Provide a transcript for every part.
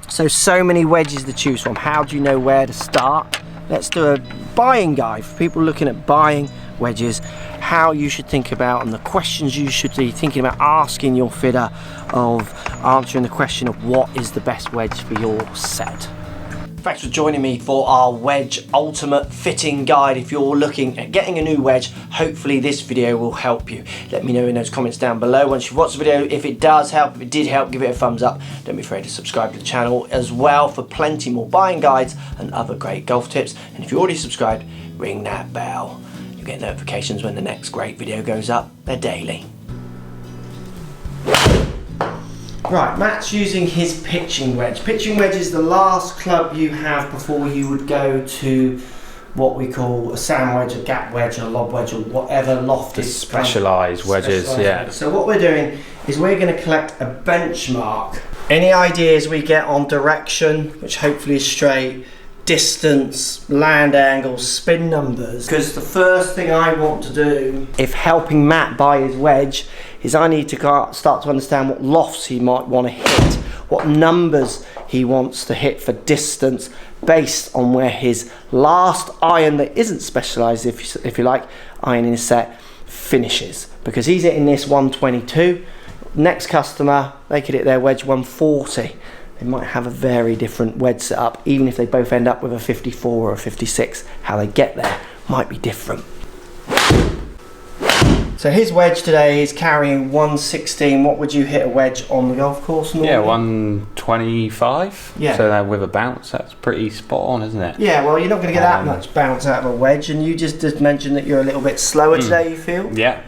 So many wedges to choose from. How do you know where to start? Let's do a buying guide for people looking at buying wedges, how you should think about and the questions you should be thinking about asking your fitter, of answering the question of what is the best wedge for your set. Thanks for joining me for our wedge ultimate fitting guide. If you're looking at getting a new wedge, hopefully this video will help you. Let me know in those comments down below once you've watched the video if it does help. If it did help, give it a thumbs up. Don't be afraid to subscribe to the channel as well for plenty more buying guides and other great golf tips. And if you're already subscribed, ring that bell. You'll get notifications when the next great video goes up. They're daily. Right, Matt's using his pitching wedge. Pitching wedge is the last club you have before you would go to what we call a sand wedge, a gap wedge, a lob wedge, or whatever loft is. Specialised wedges, yeah. So what we're doing is we're going to collect a benchmark. Any ideas we get on direction, which hopefully is straight, distance, land angles, spin numbers, because the first thing I want to do, if helping Matt buy his wedge, is I need to start to understand what lofts he might want to hit, what numbers he wants to hit for distance based on where his last iron that isn't specialised, if you like, iron in his set finishes. Because he's hitting this 122, next customer, they could hit their wedge 140. They might have a very different wedge setup, even if they both end up with a 54 or a 56. How they get there might be different. So his wedge today is carrying 116. What would you hit a wedge on the golf course normally? Yeah, 125. Yeah. So with a bounce, that's pretty spot on, isn't it? Yeah, well, you're not going to get that much bounce out of a wedge, and you just mentioned that you're a little bit slower today, you feel? Yeah.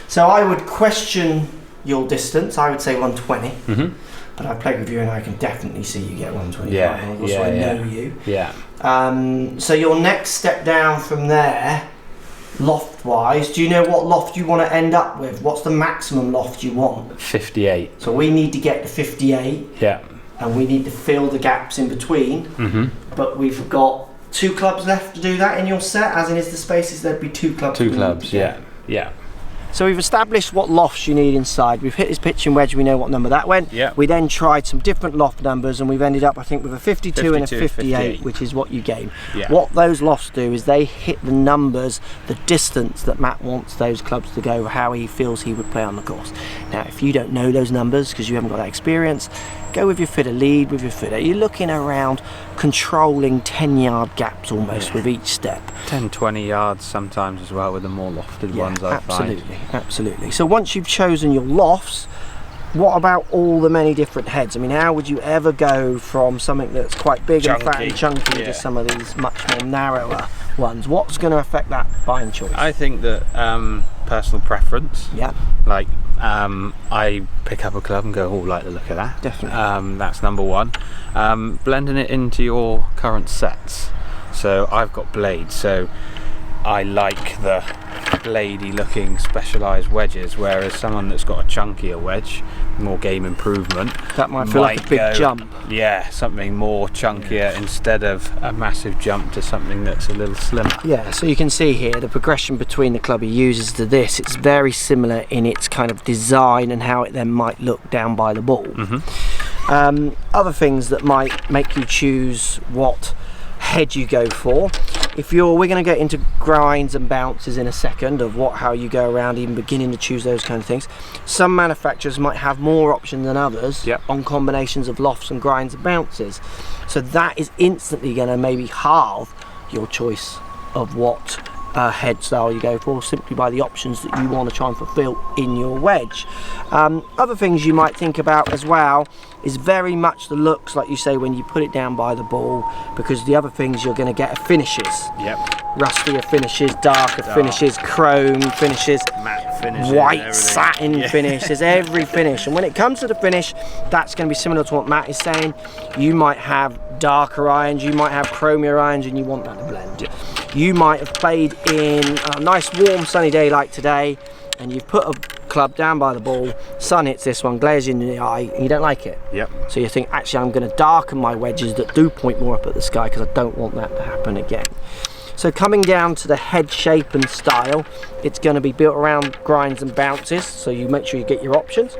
So I would question your distance. I would say 120. But I played with you and I can definitely see you get 125. Yeah, Also, I know you. Yeah. So your next step down from there, loft wise, do you know what loft you want to end up with? What's the maximum loft you want? 58. So we need to get to 58. Yeah. And we need to fill the gaps in between. But we've got 2 clubs left to do that in your set, as in is the spaces, there'd be 2 clubs. 2 clubs, yeah. Yeah. So we've established what lofts you need inside. We've hit his pitching wedge, we know what number that went. Yeah. We then tried some different loft numbers and we've ended up, I think, with a 52 and a 58, which is what you gave. Yeah. What those lofts do is they hit the numbers, the distance that Matt wants those clubs to go, how he feels he would play on the course. Now, if you don't know those numbers because you haven't got that experience, go with your fitter, lead with your fitter. You're looking around controlling 10-yard gaps almost with each step. 10, 20 yards sometimes as well with the more lofted ones, I find. Absolutely. So once you've chosen your lofts, what about all the many different heads? I mean, how would you ever go from something that's quite big and fat and chunky to some of these much more narrower ones? What's going to affect that buying choice? I think that personal preference. Yeah. Like, I pick up a club and go, oh, like the look of that. Definitely. That's number one. Blending it into your current sets. So I've got blades, so I like the bladey looking specialised wedges, whereas someone that's got a chunkier wedge, more game improvement, that might feel like a big jump. Yeah, something more chunkier instead of a massive jump to something that's a little slimmer. Yeah, so you can see here the progression between the club he uses to this. It's very similar in its kind of design and how it then might look down by the ball. Other things that might make you choose what head you go for. We're going to get into grinds and bounces in a second of how you go around even beginning to choose those kind of things. Some manufacturers might have more options than others on combinations of lofts and grinds and bounces. So that is instantly going to maybe halve your choice of what head style you go for, simply by the options that you want to try and fulfill in your wedge. Other things you might think about as well is very much the looks, like you say, when you put it down by the ball, because the other things you're going to get are finishes. Rustier finishes, darker finishes, chrome finishes, matte finishes, white satin finishes, every finish. And when it comes to the finish, that's going to be similar to what Matt is saying. You might have darker irons, you might have chromier irons, and you want that to blend. You might have played in a nice warm sunny day like today, and you've put a club down by the ball, sun hits this one, glares you in the eye, and you don't like it. So you think, actually, I'm going to darken my wedges that do point more up at the sky because I don't want that to happen again. So coming down to the head shape and style, it's going to be built around grinds and bounces, so you make sure you get your options.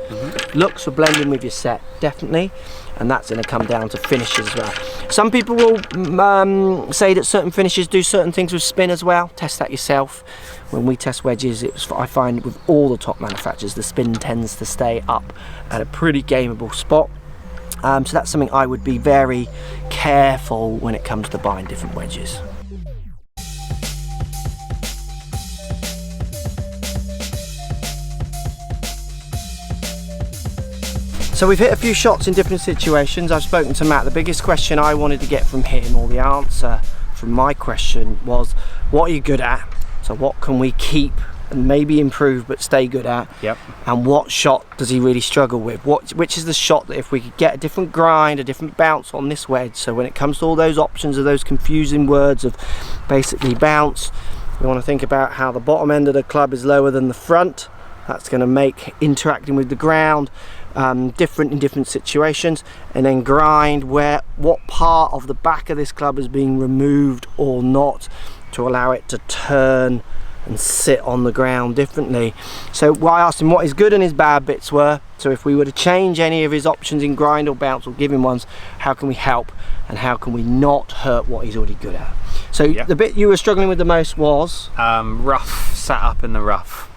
Looks for blending with your set, definitely. and that's going to come down to finishes as well. Some people will say that certain finishes do certain things with spin as well. Test that yourself. When we test wedges, I find with all the top manufacturers, the spin tends to stay up at a pretty gameable spot. So that's something I would be very careful when it comes to buying different wedges. So we've hit a few shots in different situations. I've spoken to Matt. The biggest question I wanted to get from him, or the answer from my question, was what are you good at? So what can we keep and maybe improve but stay good at? Yep. And what shot does he really struggle with? Which is the shot that if we could get a different grind, a different bounce on this wedge, so when it comes to all those options of those confusing words of basically bounce, we want to think about how the bottom end of the club is lower than the front. That's going to make interacting with the ground different in different situations. And then grind, what part of the back of this club is being removed or not to allow it to turn and sit on the ground differently. So I asked him what his good and his bad bits were. So if we were to change any of his options in grind or bounce or give him ones, how can we help and how can we not hurt what he's already good at? So the bit you were struggling with the most was? Rough, sat up in the rough.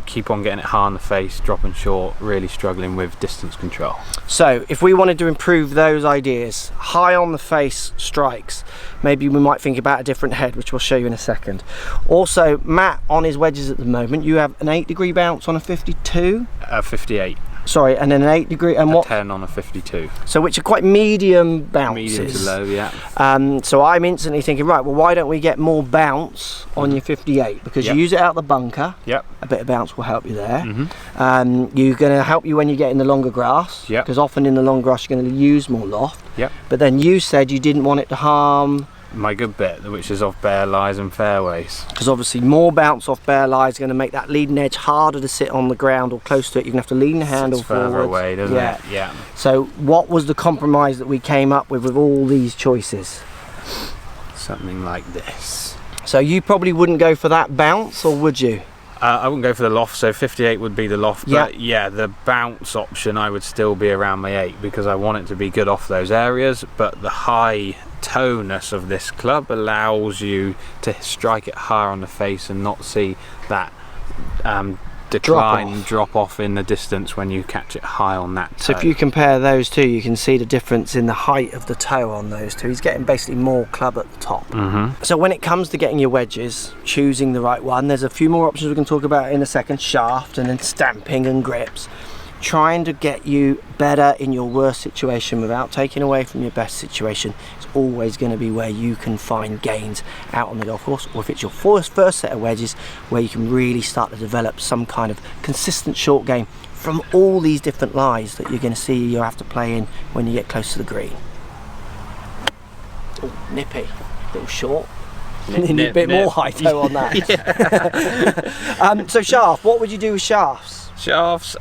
Keep on getting it high on the face, dropping short, really struggling with distance control. So if we wanted to improve those ideas, high on the face strikes, maybe we might think about a different head, which we'll show you in a second. Also, Matt, on his wedges at the moment, you have an 8-degree bounce on a 52? 58. Sorry, and then an 8-degree and what? 10 on a 52. So which are quite medium bounces. Medium to low, yeah. So I'm instantly thinking, right, well, why don't we get more bounce on your 58? Because you use it out the bunker. Yep. A bit of bounce will help you there. You're going to help you when you get in the longer grass. Yep. Because often in the long grass you're going to use more loft. Yep. But then you said you didn't want it to harm my good bit, which is off bare lies and fairways. Because obviously more bounce off bare lies is going to make that leading edge harder to sit on the ground or close to it. You're going to have to lean the handle forward. Further away, doesn't it? Yeah. So what was the compromise that we came up with all these choices? Something like this. So you probably wouldn't go for that bounce, or would you? I wouldn't go for the loft, so 58 would be the loft. But yeah, the bounce option I would still be around my 8 because I want it to be good off those areas, but the high toe-ness of this club allows you to strike it higher on the face and not see that decline drop off in the distance when you catch it high on that toe. So if you compare those two, you can see the difference in the height of the toe on those two. He's getting basically more club at the top. So when it comes to getting your wedges, choosing the right one, there's a few more options we can talk about in a second. Shaft and then stamping and grips. Trying to get you better in your worst situation without taking away from your best situation is always going to be where you can find gains out on the golf course, or if it's your first set of wedges, where you can really start to develop some kind of consistent short game from all these different lies that you're going to see you have to play in when you get close to the green. Oh, nippy, a little short. A bit more high toe on that. So shaft, what would you do with shafts? Shafts,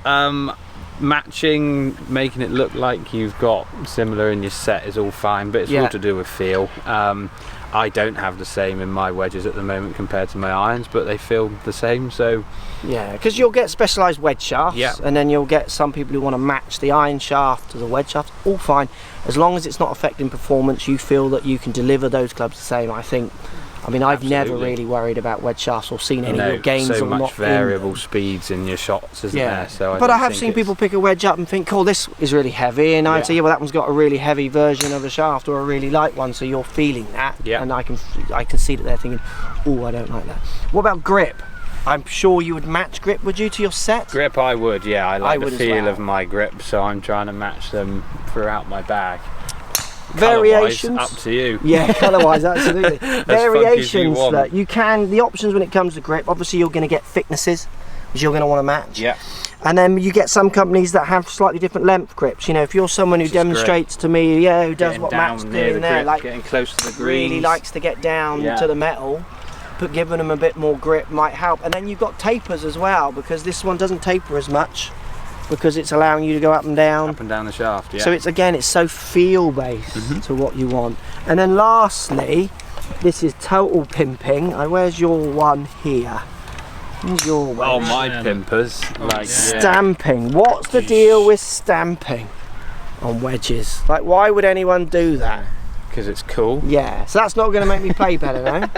matching, making it look like you've got similar in your set is all fine, but it's all to do with feel. I don't have the same in my wedges at the moment compared to my irons, but they feel the same. So yeah, because you'll get specialised wedge shafts, and then you'll get some people who want to match the iron shaft to the wedge shaft. All fine, as long as it's not affecting performance. You feel that you can deliver those clubs the same. I mean, I've never really worried about wedge shafts or seen any real gains so or not. much variable speeds in your shots, isn't there? So but I have seen people pick a wedge up and think, oh, this is really heavy, and I'd say, yeah, well, that one's got a really heavy version of a shaft or a really light one, so you're feeling that, and I can see that they're thinking, oh, I don't like that. What about grip? I'm sure you would match grip, would you, to your set? Grip, I would, yeah. I like the feel of my grip, so I'm trying to match them throughout my bag. Variations, up to you. Yeah, colour-wise, absolutely. Variations that you can, the options when it comes to grip, obviously you're going to get thicknesses, which you're going to want to match. Yeah. And then you get some companies that have slightly different length grips. You know, if you're someone who demonstrates to me, who does what Matt's doing there, like getting close to the greens, really likes to get down to the metal, but giving them a bit more grip might help. And then you've got tapers as well, because this one doesn't taper as much, because it's allowing you to go up and down the shaft. So it's so feel based to what you want. And then lastly, this is total pimping. Where's your one here? Where's your one? Oh, my pimpers. Like stamping. What's the deal with stamping? on wedges. Like, why would anyone do that? Because it's cool. Yeah, so that's not going to make me play better, no?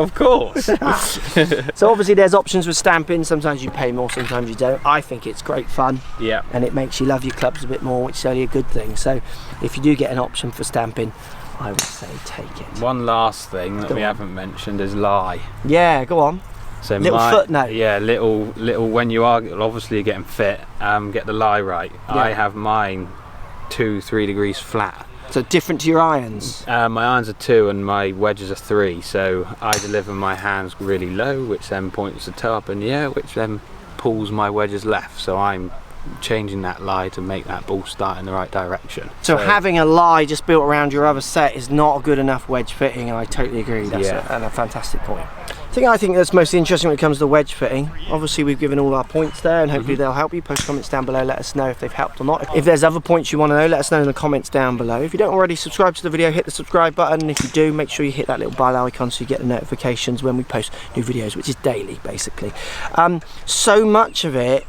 Of course. So obviously there's options with stamping. Sometimes you pay more, sometimes you don't. I think it's great fun. Yeah. And it makes you love your clubs a bit more, which is only a good thing. So if you do get an option for stamping, I would say take it. One last thing that we haven't mentioned is lie. Yeah, go on. So little footnote. Yeah, little when you are obviously getting fit, get the lie right. Yeah. I have mine 2-3 degrees flat. So different to your irons? My irons are 2 and my wedges are 3, so I deliver my hands really low, which then points the toe up in the air, which then pulls my wedges left. So I'm changing that lie to make that ball start in the right direction. So having a lie just built around your other set is not a good enough wedge fitting, and I totally agree. That's a fantastic point. I think that's most interesting when it comes to wedge fitting. Obviously we've given all our points there, and hopefully they'll help you. Post comments down below, let us know if they've helped or not. If there's other points you want to know, let us know in the comments down below. If you don't already subscribe to the video, hit the subscribe button, and if you do, make sure you hit that little bell icon so you get the notifications when we post new videos, which is daily basically. So much of it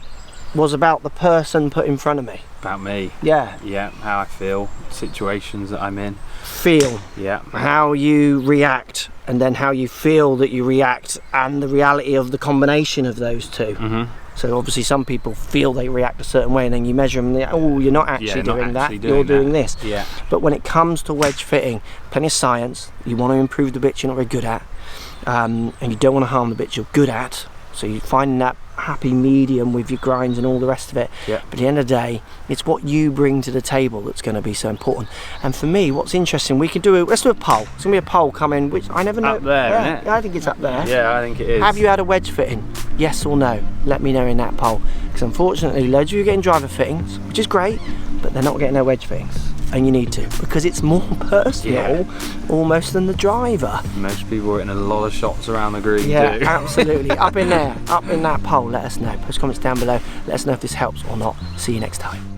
was about the person put in front of me. About me. Yeah. Yeah, how I feel, situations that I'm in. Feel. Yeah. How you react, and then how you feel that you react, and the reality of the combination of those two. So obviously some people feel they react a certain way, and then you measure them and they're, oh, you're not actually doing that, you're doing this. Yeah. But when it comes to wedge fitting, plenty of science. You want to improve the bits you're not very good at, and you don't want to harm the bits you're good at. So you're finding that happy medium with your grinds and all the rest of it. Yeah. But at the end of the day, it's what you bring to the table that's going to be so important. And for me, what's interesting, let's do a poll. It's going to be a poll coming, which I never know. Up there, isn't it? Yeah, I think it's up there. Yeah, I think it is. Have you had a wedge fitting? Yes or no? Let me know in that poll. Because unfortunately, loads of you are getting driver fittings, which is great, but they're not getting their wedge fittings. And you need to, because it's more personal almost than the driver. Most people are hitting a lot of shots around the green too. Absolutely. Up in there, up in that poll, let us know. Post comments down below, let us know if this helps or not. See you next time.